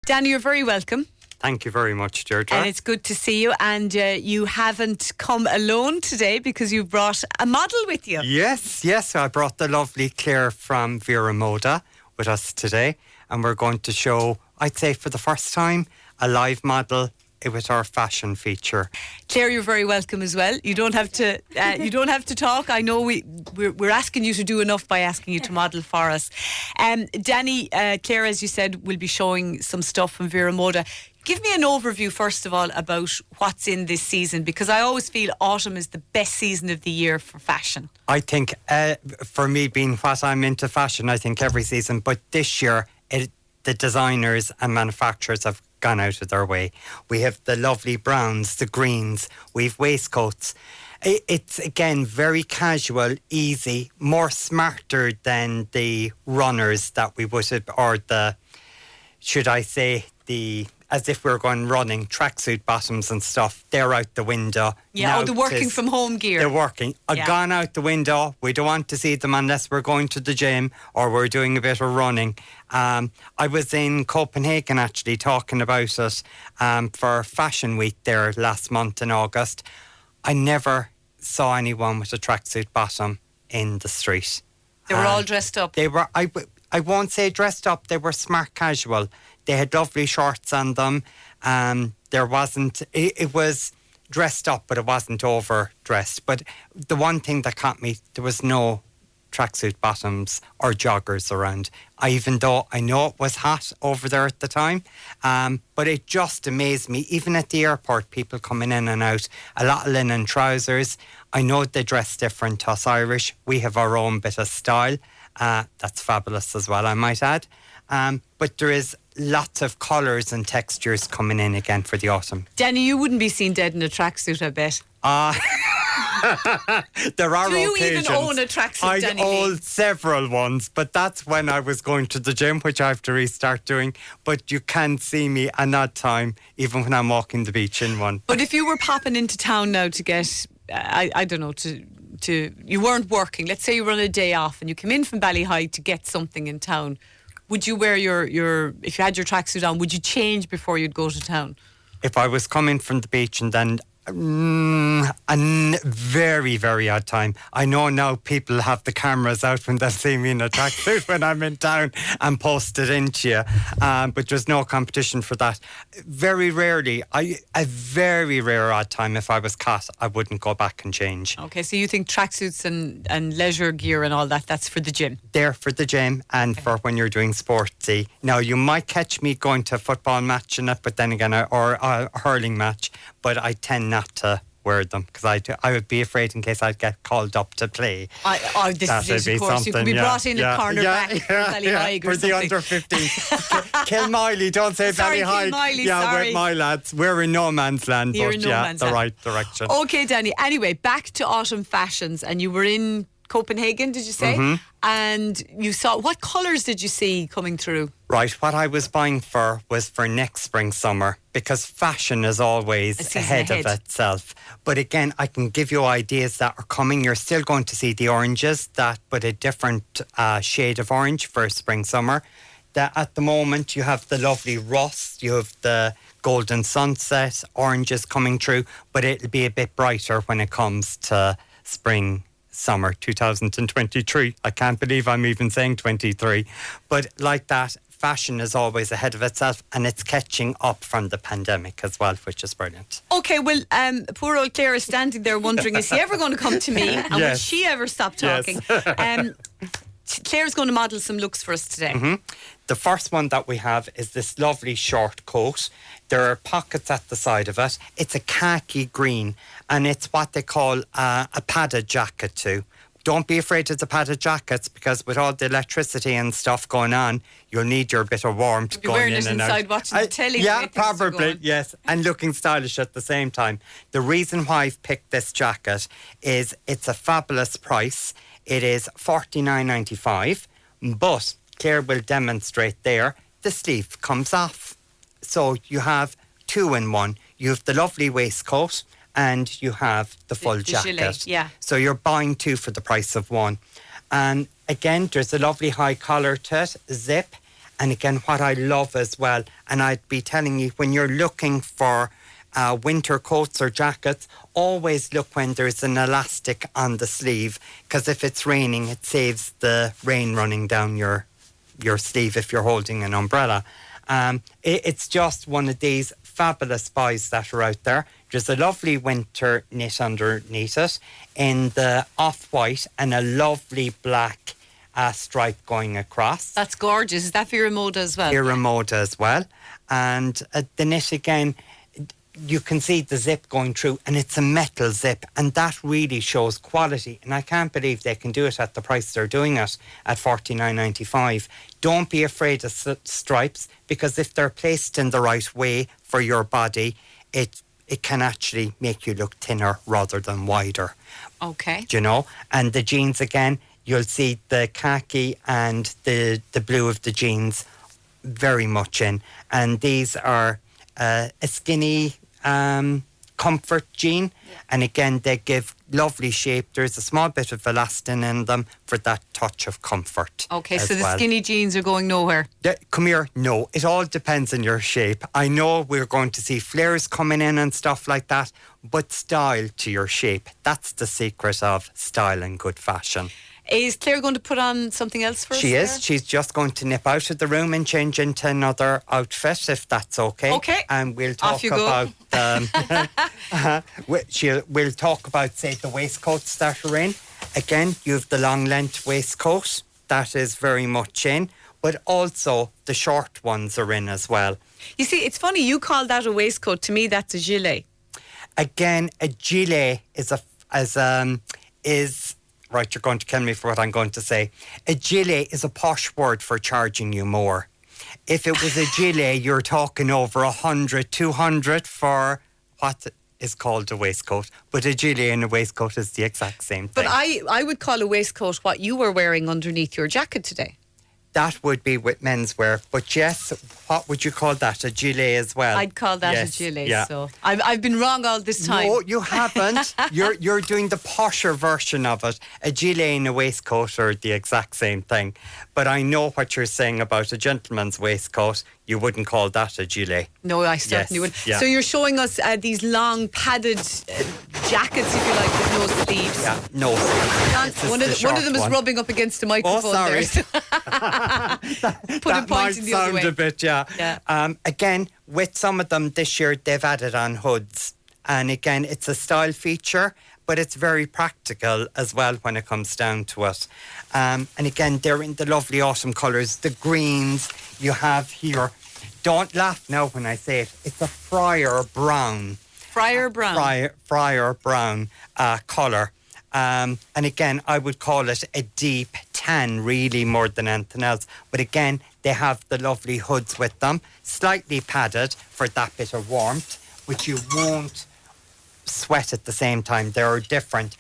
Danny, you're very welcome. Thank you very much, Deirdre. And it's good to see you. And you haven't come alone today because you've brought a model with you. Yes. I brought the lovely Claire from Vera Moda with us today. And we're going to show, I'd say for the first time, a live model with our fashion feature. Claire, you're very welcome as well. You don't have to. You don't have to talk. I know we're asking you to do enough by asking you to model for us. Danny, Claire, as you said, will be showing some stuff from Vera Moda. Give me an overview, first of all, about what's in this season, because I always feel autumn is the best season of the year for fashion. I think, for me being what I'm into fashion, I think every season, but this year, the designers and manufacturers have gone out of their way. We have the lovely browns, the greens, we've waistcoats. It's, again, very casual, easy, more smarter than the runners that we would have, or the, should I say, as if we were going running, tracksuit bottoms and stuff, they're out the window. Yeah, the working from home gear. They're working. Gone out the window. We don't want to see them unless we're going to the gym or we're doing a bit of running. I was in Copenhagen actually talking about it for Fashion Week there last month in August. I never saw anyone with a tracksuit bottom in the street. They were all dressed up. They were, I won't say dressed up, they were smart casual. They had lovely shorts on them. There wasn't, it was dressed up, but it wasn't overdressed. But the one thing that caught me, there was no tracksuit bottoms or joggers around. Even though I know it was hot over there at the time, but it just amazed me. Even at the airport, people coming in and out, a lot of linen trousers. I know they dress different to us Irish. We have our own bit of style. That's fabulous as well, I might add. But there is lots of colours and textures coming in again for the autumn. Danny, you wouldn't be seen dead in a tracksuit, I bet. There are occasions. Do you even own a tracksuit, Danny I Leane? own several ones, but that's when I was going to the gym, which I have to restart doing. But you can see me an odd time, even when I'm walking the beach in one. But if you were popping into town now to get, I don't know, you weren't working. Let's say you were on a day off and you came in from Ballyhigh to get something in town. Would you wear your if you had your tracksuit on, would you change before you'd go to town? If I was coming from the beach and then a very, very odd time. I know now people have the cameras out when they see me in a tracksuit when I'm in town and post it into you. But there's no competition for that. Very rarely, a very rare odd time, if I was caught, I wouldn't go back and change. Okay, so you think tracksuits and leisure gear and all that, that's for the gym? They're for the gym and for when you're doing sportsy. Now, you might catch me going to a football match in it, but then again, or a hurling match, but I tend not to wear them because I would be afraid in case I'd get called up to play. This is, of course, you could be brought in at cornerback for Ballyhigh or for the under 15s. Kilmiley, don't say Ballyhigh. Kilmiley, yeah, sorry. with my lads. We're in no man's land, You're but in no man's land. right direction. Okay, Danny. Anyway, back to autumn fashions, and you were in Copenhagen, did you say? Mm-hmm. And you saw, what colours did you see coming through? Right, what I was buying was for next spring, summer, because fashion is always ahead of itself. But again, I can give you ideas that are coming. You're still going to see the oranges, but a different shade of orange for spring, summer. At the moment, you have the lovely rust, you have the golden sunset, oranges coming through, but it'll be a bit brighter when it comes to spring, summer 2023. I can't believe I'm even saying 23. But like that, fashion is always ahead of itself and it's catching up from the pandemic as well, which is brilliant. Okay, well, poor old Claire is standing there wondering, is he ever going to come to me? And will she ever stop talking? Yes. Claire's going to model some looks for us today. Mm-hmm. The first one that we have is this lovely short coat. There are pockets at the side of it. It's a khaki green and it's what they call a padded jacket too. Don't be afraid of the padded jackets because with all the electricity and stuff going on, you'll need your bit of warmth going in and out. Inside watching the telly. Yeah, probably, yes. And looking stylish at the same time. The reason why I've picked this jacket is it's a fabulous price. It is $49.95, but Claire will demonstrate there, the sleeve comes off. So you have two in one. You have the lovely waistcoat and you have the full jacket. Gilet, yeah. So you're buying two for the price of one. And again, there's a lovely high collar to it, zip, And again, what I love as well, and I'd be telling you, when you're looking for winter coats or jackets, always look when there's an elastic on the sleeve, because if it's raining, it saves the rain running down your sleeve if you're holding an umbrella. It's just one of these fabulous buys that are out there. There's a lovely winter knit underneath it in the off-white and a lovely black stripe going across. That's gorgeous. Is that Vera Moda as well? Vera Moda as well. And the knit again, you can see the zip going through, and it's a metal zip, and that really shows quality. And I can't believe they can do it at the price they're doing it at $49.95. Don't be afraid of stripes, because if they're placed in the right way for your body, it can actually make you look thinner rather than wider. Okay. Do you know? And the jeans again, you'll see the khaki and the blue of the jeans very much in. And these are a skinny comfort jean, and again they give lovely shape. There's a small bit of elastin in them for that touch of comfort. Okay, so the skinny jeans are going nowhere. Come here, no, it all depends on your shape. I know we're going to see flares coming in and stuff like that, but style to your shape, that's the secret of style and good fashion. Is Claire going to put on something else for us? She is. She's just going to nip out of the room and change into another outfit, if that's okay. Okay. And we'll talk about... we'll talk about, say, the waistcoats that are in. Again, you have the long length waistcoat. That is very much in. But also, the short ones are in as well. You see, it's funny, you call that a waistcoat. To me, that's a gilet. Again, a gilet is right, you're going to kill me for what I'm going to say. A gilet is a posh word for charging you more. If it was a gilet, you're talking over 100, 200 for what is called a waistcoat. But a gilet and a waistcoat is the exact same thing. But I would call a waistcoat what you were wearing underneath your jacket today. That would be with menswear. But yes, what would you call that? A gilet as well? I'd call that a gilet. Yeah. So I've been wrong all this time. No, you haven't. You're doing the posher version of it. A gilet and a waistcoat are the exact same thing. But I know what you're saying about a gentleman's waistcoat. You wouldn't call that a gilet. No, I certainly wouldn't. Yeah. So you're showing us these long padded jackets, if you like, with no sleeves. Yeah, no sleeves. One of them is rubbing up against the microphone. Oh, sorry. Putting points in the other way. That might sound a bit, yeah. Again, with some of them this year, they've added on hoods. And again, it's a style feature, but it's very practical as well when it comes down to it. And again, they're in the lovely autumn colours, the greens you have here. Don't laugh now when I say it. It's a friar brown. Friar brown. Friar brown colour. And again, I would call it a deep tan, really, more than anything else. But again, they have the lovely hoods with them, slightly padded for that bit of warmth, which you won't sweat at the same time. They're different.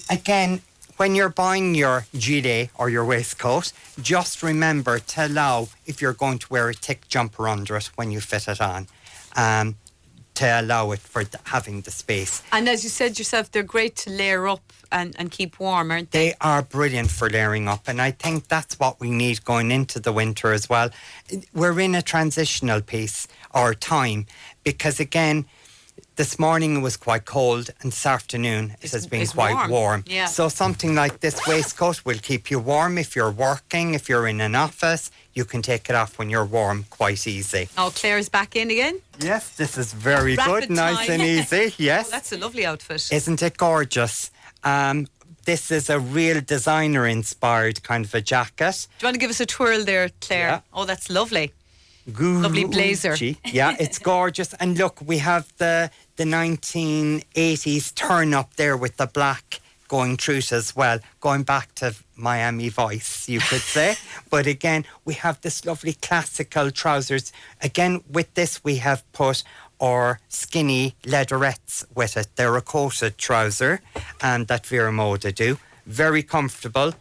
Again, when you're buying your gilet or your waistcoat, just remember to allow, if you're going to wear a thick jumper under it when you fit it on, to allow it for having the space. And as you said yourself, they're great to layer up and keep warm, aren't they? They are brilliant for layering up, and I think that's what we need going into the winter as well. We're in a transitional piece or time, because again, this morning it was quite cold, and this afternoon it has been quite warm. Yeah. So something like this waistcoat will keep you warm if you're working, if you're in an office. You can take it off when you're warm quite easy. Oh, Claire's back in again? Yes, this is very Rapid good, nice and easy. Yes. Oh, that's a lovely outfit. Isn't it gorgeous? This is a real designer-inspired kind of a jacket. Do you want to give us a twirl there, Claire? Yeah. Oh, that's lovely. Lovely blazer. Yeah, it's gorgeous. And look, we have the 1980s turn up there with the black going through it as well, going back to Miami Vice, you could say. But again, we have this lovely classical trousers. Again, with this, we have put our skinny leatherettes with it. They're a coated trouser that Vera Moda do. Very comfortable.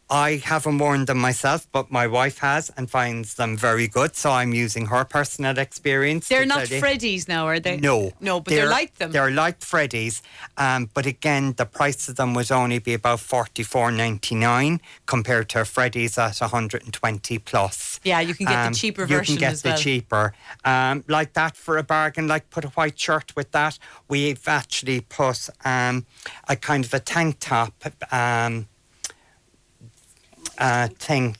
I haven't worn them myself, but my wife has and finds them very good. So I'm using her personal experience. They're not Freddies now, are they? No. No, but they're like them. They're like Freddies. But again, the price of them would only be about $44.99 compared to Freddies at 120 plus. Yeah, you can get the cheaper version You can get as well. the cheaper. Like that for a bargain, like put a white shirt with that. We've actually put a kind of a tank top thing,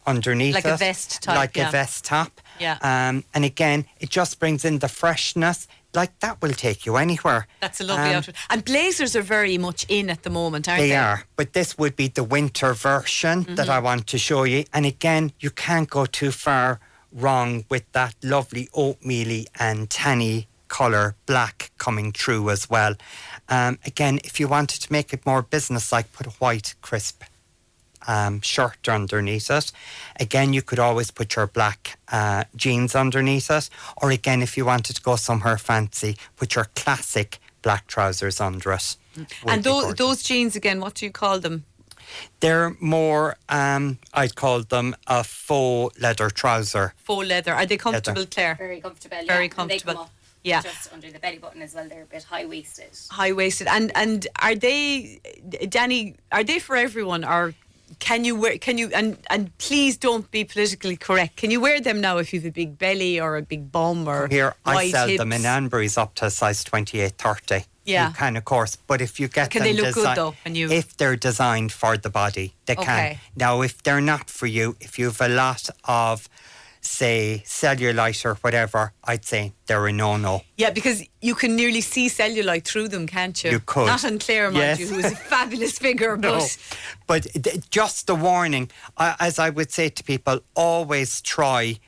underneath like it. A vest type, Like a vest top. Yeah. And again, it just brings in the freshness. Like that will take you anywhere. That's a lovely outfit. And blazers are very much in at the moment, aren't they? They are. But this would be the winter version that I want to show you. And again, you can't go too far wrong with that lovely oatmeal-y and tanny colour black coming through as well. Again, if you wanted to make it more business-like, put a white crisp shirt underneath it. Again, you could always put your black jeans underneath it. Or again, if you wanted to go somewhere fancy, put your classic black trousers under it. And those jeans, again, what do you call them? They're more, I'd call them a faux leather trouser. Faux leather. Are they comfortable, Claire? Very comfortable, yeah. Very And they comfortable. come up Yeah. just under the belly button as well. They're a bit high-waisted. High-waisted. And are they, Danny, are they for everyone, or can you wear, and please don't be politically correct, can you wear them now if you have a big belly or a big bum or Here, I wide sell hips? them in Anbury's up to size 28, 30. Yeah. You can, of course. But if you get Can them they look good, though, when you- if they're designed for the body, they Okay. can. Now, if they're not for you, if you have a lot of, say, cellulite or whatever, I'd say they're a no-no. Yeah, because you can nearly see cellulite through them, can't you? You could. Not on Claire, mind Yes. you, who is a fabulous figure, No. But just a warning, as I would say to people, always try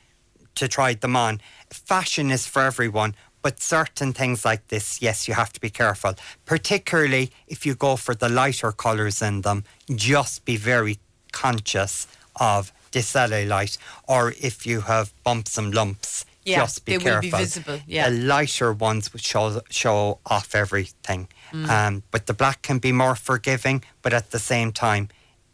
them on. Fashion is for everyone, but certain things like this, yes, you have to be careful. Particularly if you go for the lighter colours in them, just be very conscious of the cellulite, or if you have bumps and lumps, Yeah, just be they careful. will be visible, yeah. The lighter ones would show off everything. But the black can be more forgiving, but at the same time,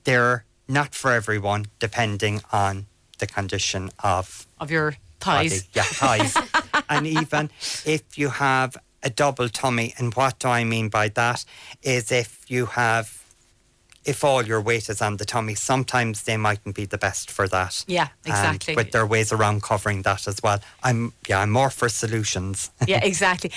they're not for everyone, depending on the condition of your thighs. body. Yeah, thighs. And even if you have a double tummy, and what do I mean by that is if all your weight is on the tummy, sometimes they mightn't be the best for that. Yeah, exactly. But there are ways around covering that as well. I'm more for solutions. Yeah, exactly.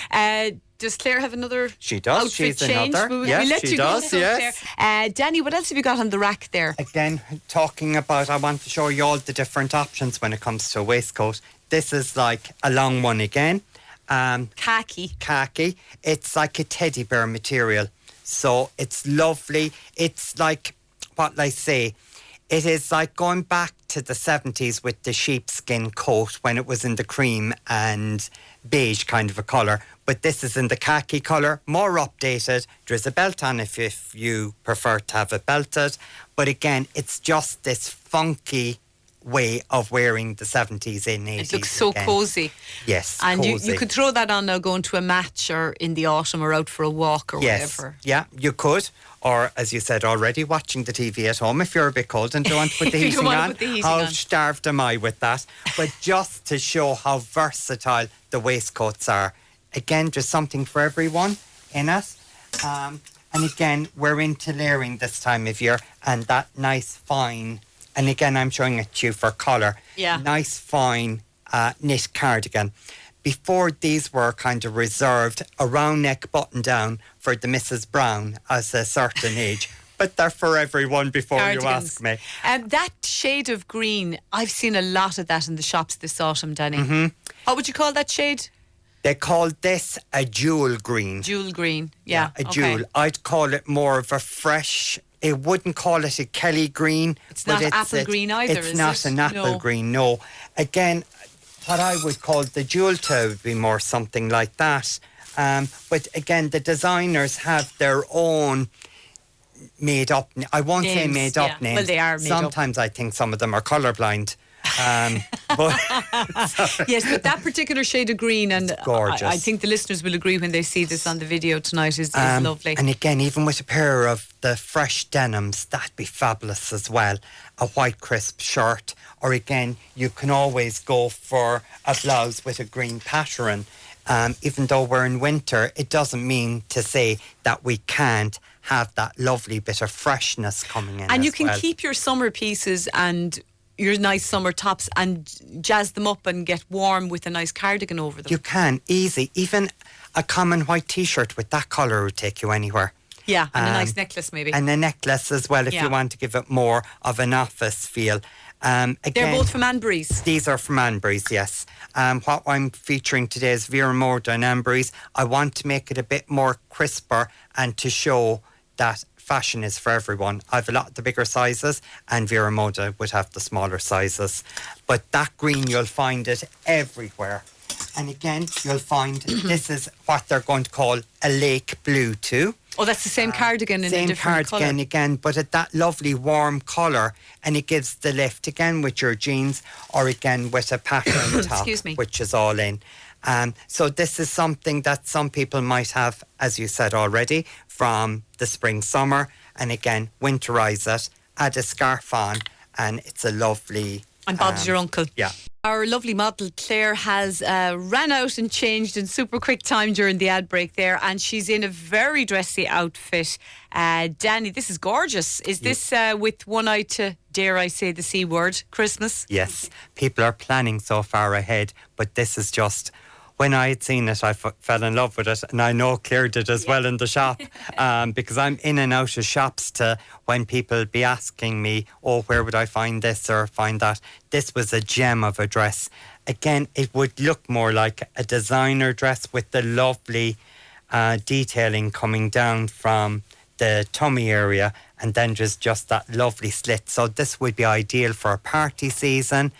Does Claire have another She does. outfit She's change? another. We'll Yes, let she you does, go, so, yes. Claire. Danny, what else have you got on the rack there? Again, talking about, I want to show you all the different options when it comes to a waistcoat. This is like a long one again. Khaki. It's like a teddy bear material. So it's lovely. It's like, what I say, it is like going back to the 70s with the sheepskin coat when it was in the cream and beige kind of a colour. But this is in the khaki colour, more updated. There's a belt on if you prefer to have it belted. But again, it's just this funky way of wearing the 70s in 80s. It looks so again. cosy. Yes, And cosy. you could throw that on now going to a match or in the autumn or out for a walk or whatever. Yeah, you could. Or, as you said already, watching the TV at home if you're a bit cold and don't want to put the If you heating don't want to on. put the heating How on. starved am I with that? But just to show how versatile the waistcoats are. Again, there's something for everyone in it. And again, we're into layering this time of year, and that nice fine, and again, I'm showing it to you for colour. Yeah. Nice fine knit cardigan. Before, these were kind of reserved, a round neck button down for the Mrs. Brown as a certain age. But they're for everyone before you ask me. That shade of green, I've seen a lot of that in the shops this autumn, Danny. Mm-hmm. What would you call that shade? They call this a jewel green. Jewel green. Yeah, A jewel. I'd call it more of a fresh. I wouldn't call it a Kelly green. It's not apple green either, It's is not it? an apple No. green, no. Again, what I would call the jewel toe would be more something like that. But again, the designers have their own made up. I won't say Names, made up yeah. names. Well, they are made up. Sometimes I think some of them are colourblind. But Yes, but that particular shade of green, and gorgeous. I think the listeners will agree when they see this on the video tonight, is lovely. And again, even with a pair of the fresh denims, that'd be fabulous as well. A white crisp shirt, or again, you can always go for a blouse with a green pattern. Even though we're in winter, it doesn't mean to say that we can't have that lovely bit of freshness coming in. And you can keep your summer pieces and your nice summer tops and jazz them up and get warm with a nice cardigan over them. You can, easy. Even a common white t-shirt with that colour would take you anywhere. Yeah, and a nice necklace maybe. And a necklace as well, if you want to give it more of an office feel. Again, they're both from Anbury's. These are from Anbury's, yes. What I'm featuring today is Vera Moda and Anbury's. I want to make it a bit more crisper and to show that fashion is for everyone. I've a lot of the bigger sizes and Vera Moda would have the smaller sizes. But that green, you'll find it everywhere. And again, you'll find this is what they're going to call a lake blue too. Oh, that's the same cardigan in a different colour. Same cardigan again, but at that lovely warm colour, and it gives the lift again with your jeans, or again with a pattern top, Excuse me. which is all in. So this is something that some people might have, as you said already, from the spring, summer, and again, winterise it, add a scarf on, and it's a lovely... And Bob's your uncle. Yeah. Our lovely model Claire has ran out and changed in super quick time during the ad break there, and she's in a very dressy outfit. Danny, this is gorgeous. Is this with one eye to, dare I say the C word, Christmas? Yes, people are planning so far ahead, but this is just... When I had seen it, I fell in love with it, and I know Claire did as well in the shop, because I'm in and out of shops to when people be asking me, oh, where would I find this or find that? This was a gem of a dress. Again, it would look more like a designer dress with the lovely detailing coming down from the tummy area, and then just that lovely slit. So this would be ideal for a party season.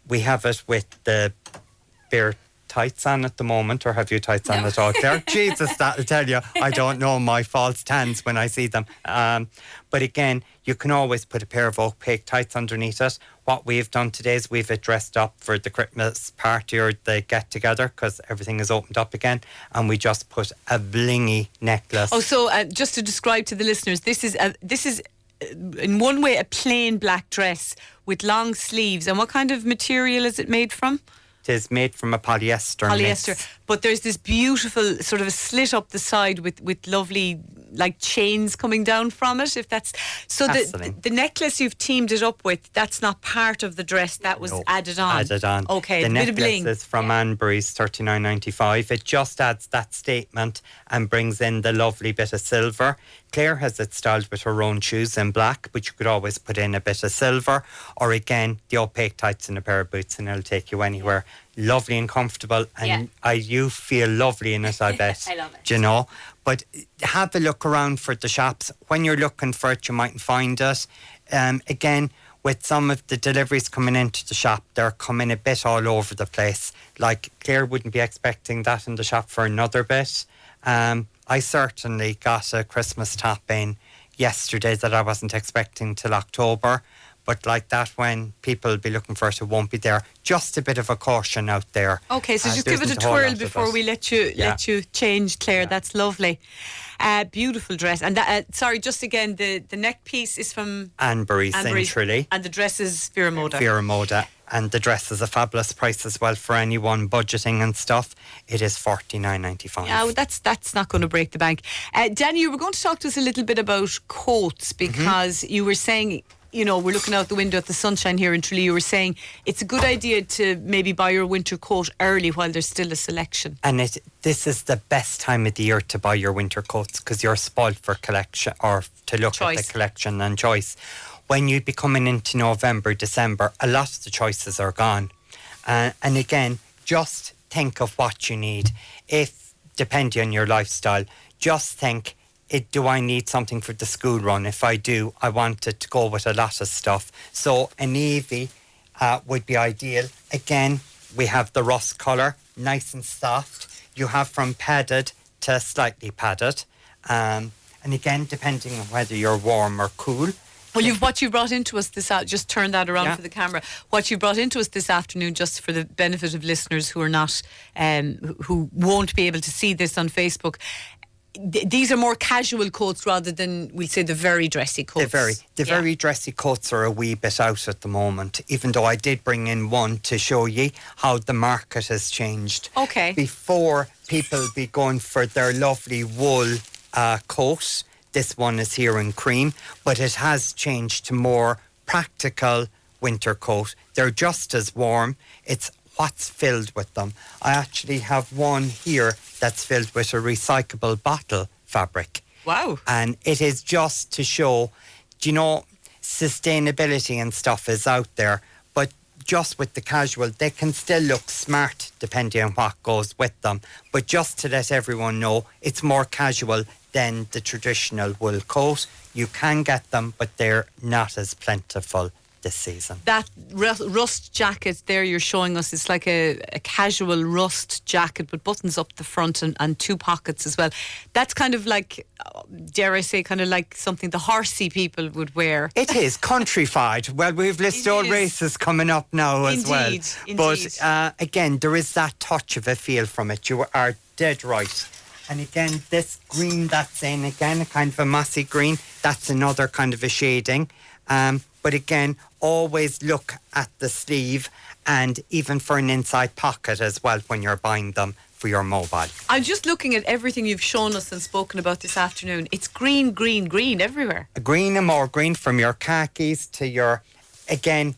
We have it with the bare tights on at the moment, or have you tights on at all, Claire? Jesus, that'll tell you. I don't know my false tans when I see them. But again, you can always put a pair of opaque tights underneath it. What we've done today is we've it dressed up for the Christmas party or the get-together, because everything is opened up again, and we just put a blingy necklace. Oh, so just to describe to the listeners, this is in one way a plain black dress with long sleeves. And what kind of material is it made from? It is made from a polyester mix. But there's this beautiful sort of a slit up the side with lovely like chains coming down from it. If that's so, the necklace you've teamed it up with, that's not part of the dress. That was added on. Added on. Okay, the a bit of bling. necklace is from Anbury's, $39.95. It just adds that statement and brings in the lovely bit of silver. Claire has it styled with her own shoes in black, but you could always put in a bit of silver, or again the opaque tights and a pair of boots, and it'll take you anywhere. Lovely and comfortable, and you feel lovely in it, I bet. I love it. Do you know? But have a look around for the shops. When you're looking for it, you mightn't find it. Again, with some of the deliveries coming into the shop, they're coming a bit all over the place. Like, Claire wouldn't be expecting that in the shop for another bit. I certainly got a Christmas top in yesterday that I wasn't expecting till October. But like that, when people will be looking for it, it won't be there. Just a bit of a caution out there. Okay, so just give it a twirl before we let you change, Claire. Yeah. That's lovely. Beautiful dress. And that, sorry, just again, the neck piece is from Anbury's in Tralee. And the dress is Vera Moda. Vera Moda. And the dress is a fabulous price as well for anyone budgeting and stuff. It is $49.95. Yeah, well, that's not going to break the bank. Danny, you were going to talk to us a little bit about coats, because you were saying, you know, we're looking out the window at the sunshine here in Tralee. You were saying it's a good idea to maybe buy your winter coat early while there's still a selection. And this is the best time of the year to buy your winter coats, because you're spoiled for collection, or to look at the collection and choice. When you be coming into November, December, a lot of the choices are gone. And again, just think of what you need. If, depending on your lifestyle, just think, do I need something for the school run? If I do, I want it to go with a lot of stuff. So a navy would be ideal. Again, we have the rust colour, nice and soft. You have from padded to slightly padded. And again, depending on whether you're warm or cool, Well, what you brought into us just turn that around Yeah. for the camera. What you brought into us this afternoon, just for the benefit of listeners who are not, who won't be able to see this on Facebook, these are more casual coats rather than, we'll say, the very dressy coats. The very dressy coats are a wee bit out at the moment, even though I did bring in one to show you how the market has changed. Okay. Before, people be going for their lovely wool coat. This one is here in cream, but it has changed to more practical winter coat. They're just as warm. It's what's filled with them. I actually have one here that's filled with a recyclable bottle fabric. Wow. And it is just to show, sustainability and stuff is out there, but just with the casual, they can still look smart depending on what goes with them. But just to let everyone know, it's more casual than the traditional wool coat. You can get them, but they're not as plentiful this season. That rust jacket there you're showing us, it's like a casual rust jacket with buttons up the front and two pockets as well. That's kind of like, dare I say, kind of like something the horsey people would wear. It is countrified. Well, we've Listowel races coming up now as well. Indeed. But again, there is that touch of a feel from it. You are dead right. And again, this green that's in, again, a kind of a mossy green, that's another kind of a shading. But again, always look at the sleeve and even for an inside pocket as well when you're buying them for your mobile. I'm just looking at everything you've shown us and spoken about this afternoon. It's green, green, green everywhere. Green and more green, from your khakis to your, again,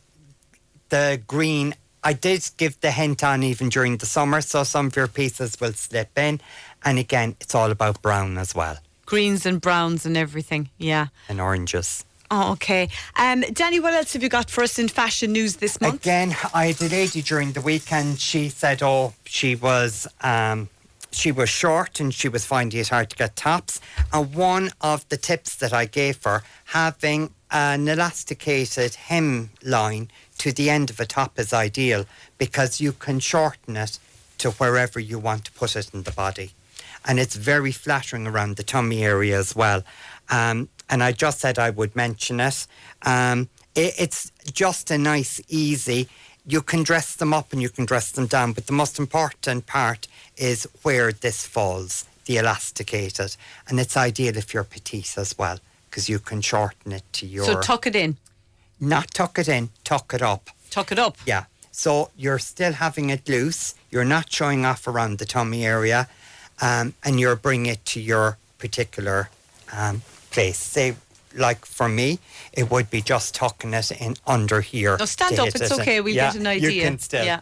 the green. I did give the hint on even during the summer, so some of your pieces will slip in. And again, it's all about brown as well. Greens and browns and everything, yeah. And oranges. Oh, okay. Danny, what else have you got for us in fashion news this month? Again, I had a lady during the weekend. She said, she was short and she was finding it hard to get tops. And one of the tips that I gave her, having an elasticated hem line to the end of a top is ideal, because you can shorten it to wherever you want to put it in the body. And it's very flattering around the tummy area as well. And I just said I would mention it. It's just a nice, easy. You can dress them up and you can dress them down, but the most important part is where this falls, the elasticated. And it's ideal if you're petite as well, because you can shorten it to your... So tuck it in. Not tuck it in, tuck it up. Tuck it up. Yeah. So you're still having it loose. You're not showing off around the tummy area, and you're bringing it to your particular place. Say, like for me, it would be just tucking it in under here. No, stand up. It's okay. We'll get an idea. You can still,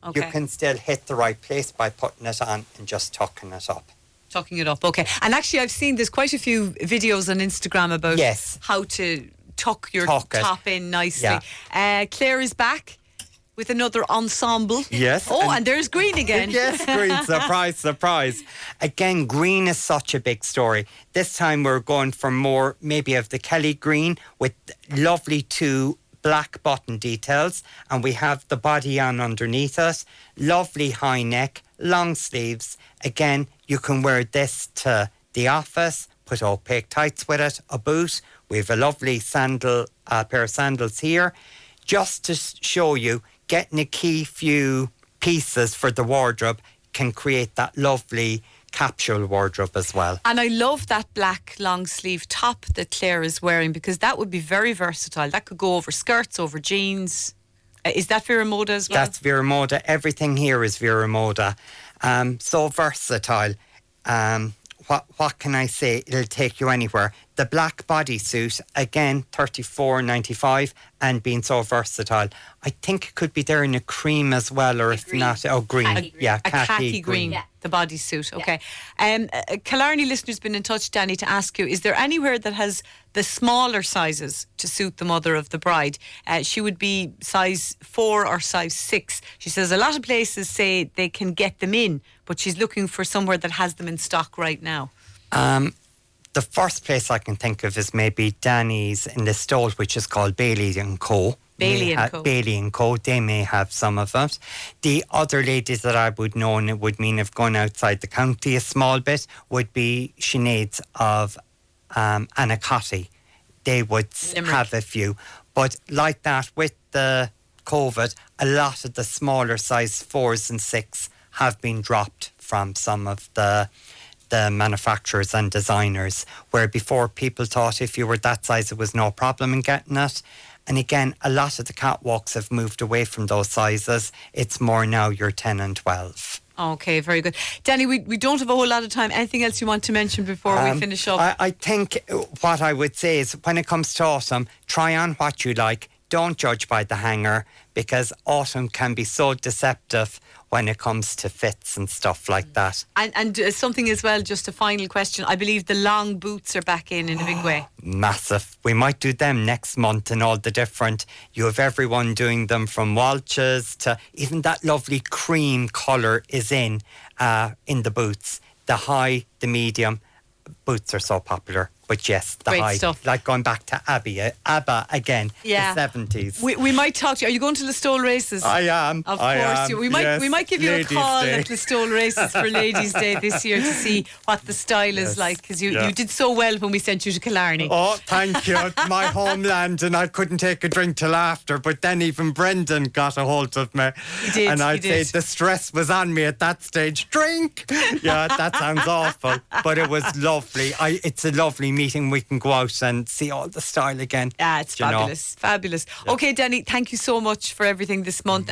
Okay. you can still hit the right place by putting it on and just tucking it up. Tucking it up. Okay. And actually, I've seen there's quite a few videos on Instagram about how to tuck your top in nicely. Yeah. Claire is back with another ensemble. Yes. Oh, and there's green again. Yes, green. Surprise, surprise. Again, green is such a big story. This time we're going for more maybe of the Kelly green with lovely two black button details. And we have the body on underneath it. Lovely high neck, long sleeves. Again, you can wear this to the office, put opaque tights with it, a boot. We have a lovely pair of sandals here. Just to show you, getting a key few pieces for the wardrobe can create that lovely capsule wardrobe as well. And I love that black long sleeve top that Claire is wearing, because that would be very versatile. That could go over skirts, over jeans. Is that Vera Moda as well? That's Vera Moda. Everything here is Vera Moda. So versatile. What can I say? It'll take you anywhere. The black bodysuit, again, $34.95, and being so versatile. I think it could be there in a cream as well, or if not, green. Khaki green. Yeah, a khaki green. Yeah. The bodysuit, okay. Killarney listener's been in touch, Danny, to ask you, is there anywhere that has the smaller sizes to suit the mother of the bride? She would be size 4 or size 6. She says a lot of places say they can get them in, but she's looking for somewhere that has them in stock right now. The first place I can think of is maybe Danny's in Listowel, which is called Bailey & Co. Bailey & Co. Bailey & Co. They may have some of it. The other ladies that I would know, and it would mean of going outside the county a small bit, would be Sinead's of Anacosty. they would have a few. But like that, with the COVID, a lot of the smaller size 4s and 6 have been dropped from some of the manufacturers and designers, where before people thought if you were that size it was no problem in getting it. And again, a lot of the catwalks have moved away from those sizes. It's more now you're 10 and 12. Okay, very good. Danny, we don't have a whole lot of time. Anything else you want to mention before we finish up? I think what I would say is when it comes to autumn, try on what you like. Don't judge by the hanger, because autumn can be so deceptive when it comes to fits and stuff like that. And something as well, just a final question. I believe the long boots are back in a big way. Massive. We might do them next month and all the different. You have everyone doing them from Walches to even that lovely cream colour is in the boots. The high, the medium. Boots are so popular. But yes, the Great high. stuff. Like going back to ABBA again, Yeah. the 70s. We might talk to you. Are you going to Listowel races? I am. Of I course. am. We might give you Ladies' a call Day. at Listowel races for Ladies' Day this year to see what the style is like, because you did so well when we sent you to Killarney. Oh, thank you. My homeland, and I couldn't take a drink till after. But then even Brendan got a hold of me. He did, and I'd he say did. the stress was on me at that stage. Drink! Yeah, that sounds awful. But it was lovely. It's a lovely meeting. We can go out and see all the style again. Yeah, it's you know. fabulous. Fabulous. Okay, Danny, thank you so much for everything this month.